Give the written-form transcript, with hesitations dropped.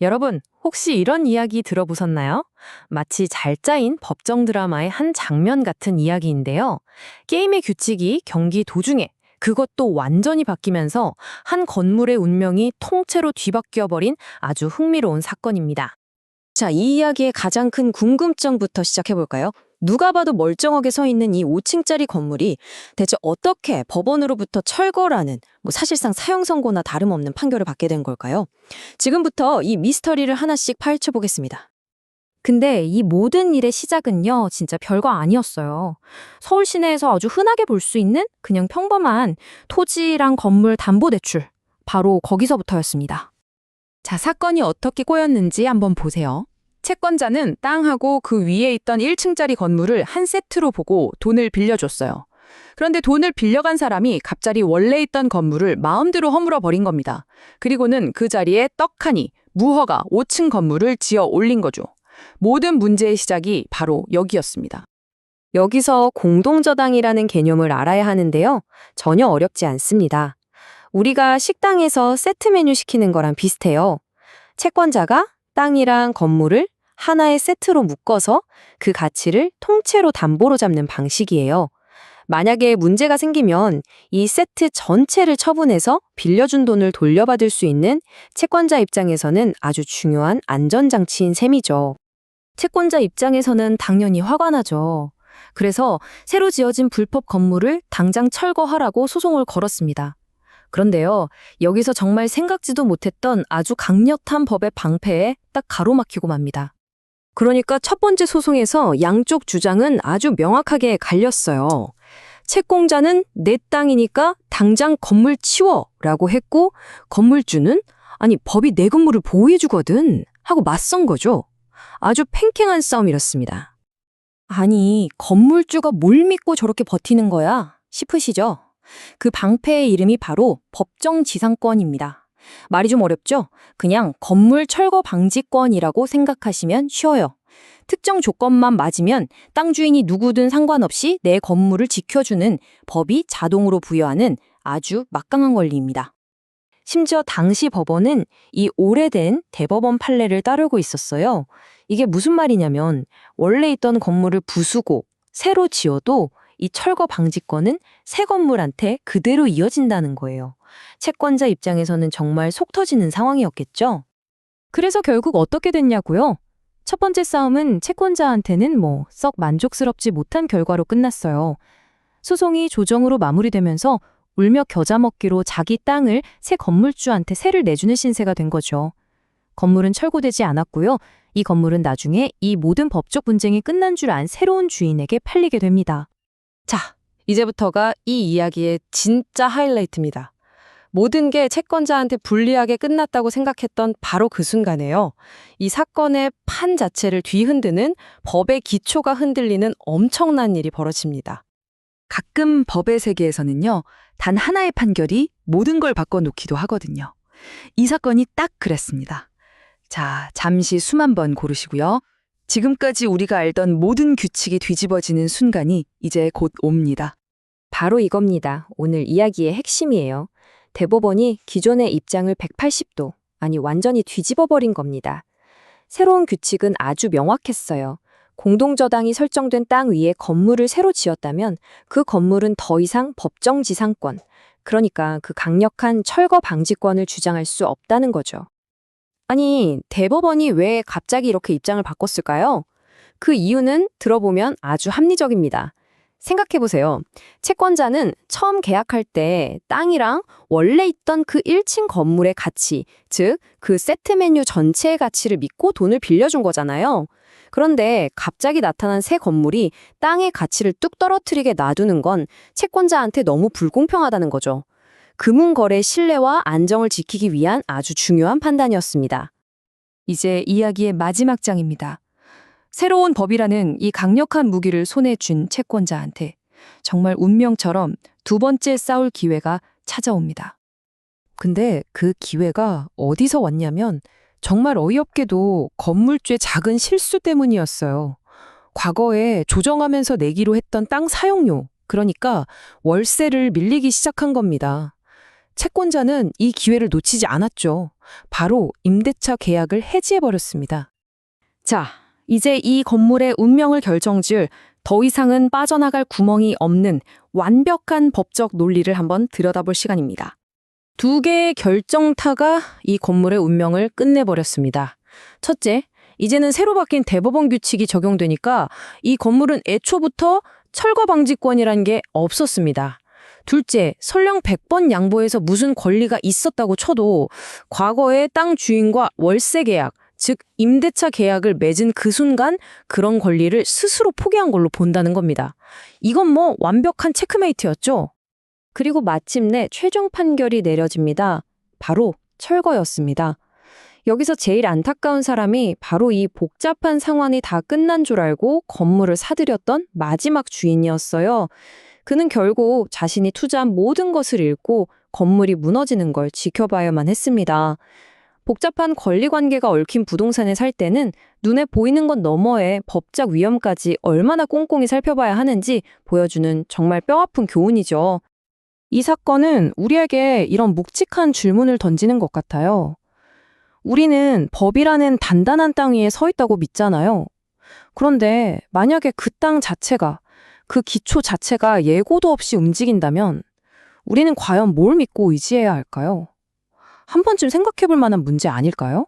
여러분, 혹시 이런 이야기 들어보셨나요? 마치 잘 짜인 법정 드라마의 한 장면 같은 이야기인데요. 게임의 규칙이 경기 도중에 그것도 완전히 바뀌면서 한 건물의 운명이 통째로 뒤바뀌어 버린 아주 흥미로운 사건입니다. 자, 이 이야기의 가장 큰 궁금증부터 시작해볼까요? 누가 봐도 멀쩡하게 서 있는 이 5층짜리 건물이 대체 어떻게 법원으로부터 철거라는 사실상 사형 선고나 다름없는 판결을 받게 된 걸까요? 지금부터 이 미스터리를 하나씩 파헤쳐보겠습니다. 근데 이 모든 일의 시작은요, 진짜 별거 아니었어요. 서울 시내에서 아주 흔하게 볼 수 있는 그냥 평범한 토지랑 건물 담보대출. 바로 거기서부터였습니다. 자, 사건이 어떻게 꼬였는지 한번 보세요. 채권자는 땅하고 그 위에 있던 1층짜리 건물을 한 세트로 보고 돈을 빌려줬어요. 그런데 돈을 빌려간 사람이 갑자기 원래 있던 건물을 마음대로 허물어 버린 겁니다. 그리고는 그 자리에 떡하니 무허가 5층 건물을 지어 올린 거죠. 모든 문제의 시작이 바로 여기였습니다. 여기서 공동저당이라는 개념을 알아야 하는데요. 전혀 어렵지 않습니다. 우리가 식당에서 세트 메뉴 시키는 거랑 비슷해요. 채권자가 땅이랑 건물을 하나의 세트로 묶어서 그 가치를 통째로 담보로 잡는 방식이에요. 만약에 문제가 생기면 이 세트 전체를 처분해서 빌려준 돈을 돌려받을 수 있는 채권자 입장에서는 아주 중요한 안전장치인 셈이죠. 채권자 입장에서는 당연히 화가 나죠. 그래서 새로 지어진 불법 건물을 당장 철거하라고 소송을 걸었습니다. 그런데요, 여기서 정말 생각지도 못했던 아주 강력한 법의 방패에 딱 가로막히고 맙니다. 그러니까 첫 번째 소송에서 양쪽 주장은 아주 명확하게 갈렸어요. 채권자는 내 땅이니까 당장 건물 치워라고 했고, 건물주는 아니 법이 내 건물을 보호해주거든 하고 맞선 거죠. 아주 팽팽한 싸움이었습니다. 아니, 건물주가 뭘 믿고 저렇게 버티는 거야? 싶으시죠? 그 방패의 이름이 바로 법정지상권입니다. 말이 좀 어렵죠? 그냥 건물 철거 방지권이라고 생각하시면 쉬워요. 특정 조건만 맞으면 땅 주인이 누구든 상관없이 내 건물을 지켜주는 법이 자동으로 부여하는 아주 막강한 권리입니다. 심지어 당시 법원은 이 오래된 대법원 판례를 따르고 있었어요. 이게 무슨 말이냐면 원래 있던 건물을 부수고 새로 지어도 이 철거 방지권은 새 건물한테 그대로 이어진다는 거예요. 채권자 입장에서는 정말 속 터지는 상황이었겠죠? 그래서 결국 어떻게 됐냐고요? 첫 번째 싸움은 채권자한테는 썩 만족스럽지 못한 결과로 끝났어요. 소송이 조정으로 마무리되면서 울며 겨자 먹기로 자기 땅을 새 건물주한테 세를 내주는 신세가 된 거죠. 건물은 철거되지 않았고요. 이 건물은 나중에 이 모든 법적 분쟁이 끝난 줄 안 새로운 주인에게 팔리게 됩니다. 자, 이제부터가 이 이야기의 진짜 하이라이트입니다. 모든 게 채권자한테 불리하게 끝났다고 생각했던 바로 그 순간에요. 이 사건의 판 자체를 뒤흔드는 법의 기초가 흔들리는 엄청난 일이 벌어집니다. 가끔 법의 세계에서는요, 단 하나의 판결이 모든 걸 바꿔놓기도 하거든요. 이 사건이 딱 그랬습니다. 자, 잠시 숨 한번 고르시고요. 지금까지 우리가 알던 모든 규칙이 뒤집어지는 순간이 이제 곧 옵니다. 바로 이겁니다. 오늘 이야기의 핵심이에요. 대법원이 기존의 입장을 180도, 아니 완전히 뒤집어버린 겁니다. 새로운 규칙은 아주 명확했어요. 공동저당이 설정된 땅 위에 건물을 새로 지었다면 그 건물은 더 이상 법정지상권, 그러니까 그 강력한 철거 방지권을 주장할 수 없다는 거죠. 아니, 대법원이 왜 갑자기 이렇게 입장을 바꿨을까요? 그 이유는 들어보면 아주 합리적입니다. 생각해보세요. 채권자는 처음 계약할 때 땅이랑 원래 있던 그 1층 건물의 가치, 즉 그 세트 메뉴 전체의 가치를 믿고 돈을 빌려준 거잖아요. 그런데 갑자기 나타난 새 건물이 땅의 가치를 뚝 떨어뜨리게 놔두는 건 채권자한테 너무 불공평하다는 거죠. 금융거래 신뢰와 안정을 지키기 위한 아주 중요한 판단이었습니다. 이제 이야기의 마지막 장입니다. 새로운 법이라는 이 강력한 무기를 손에 쥔 채권자한테 정말 운명처럼 두 번째 싸울 기회가 찾아옵니다. 근데 그 기회가 어디서 왔냐면 정말 어이없게도 건물주의 작은 실수 때문이었어요. 과거에 조정하면서 내기로 했던 땅 사용료, 그러니까 월세를 밀리기 시작한 겁니다. 채권자는 이 기회를 놓치지 않았죠. 바로 임대차 계약을 해지해버렸습니다. 자, 이제 이 건물의 운명을 결정지을 더 이상은 빠져나갈 구멍이 없는 완벽한 법적 논리를 한번 들여다볼 시간입니다. 두 개의 결정타가 이 건물의 운명을 끝내버렸습니다. 첫째, 이제는 새로 바뀐 대법원 규칙이 적용되니까 이 건물은 애초부터 철거 방지권이란 게 없었습니다. 둘째, 설령 100번 양보해서 무슨 권리가 있었다고 쳐도 과거의 땅 주인과 월세 계약, 즉 임대차 계약을 맺은 그 순간 그런 권리를 스스로 포기한 걸로 본다는 겁니다. 이건 뭐 완벽한 체크메이트였죠. 그리고 마침내 최종 판결이 내려집니다. 바로 철거였습니다. 여기서 제일 안타까운 사람이 바로 이 복잡한 상황이 다 끝난 줄 알고 건물을 사들였던 마지막 주인이었어요. 그는 결국 자신이 투자한 모든 것을 잃고 건물이 무너지는 걸 지켜봐야만 했습니다. 복잡한 권리관계가 얽힌 부동산에 살 때는 눈에 보이는 것 너머에 법적 위험까지 얼마나 꼼꼼히 살펴봐야 하는지 보여주는 정말 뼈아픈 교훈이죠. 이 사건은 우리에게 이런 묵직한 질문을 던지는 것 같아요. 우리는 법이라는 단단한 땅 위에 서 있다고 믿잖아요. 그런데 만약에 그 땅 자체가, 그 기초 자체가 예고도 없이 움직인다면 우리는 과연 뭘 믿고 의지해야 할까요? 한 번쯤 생각해 볼 만한 문제 아닐까요?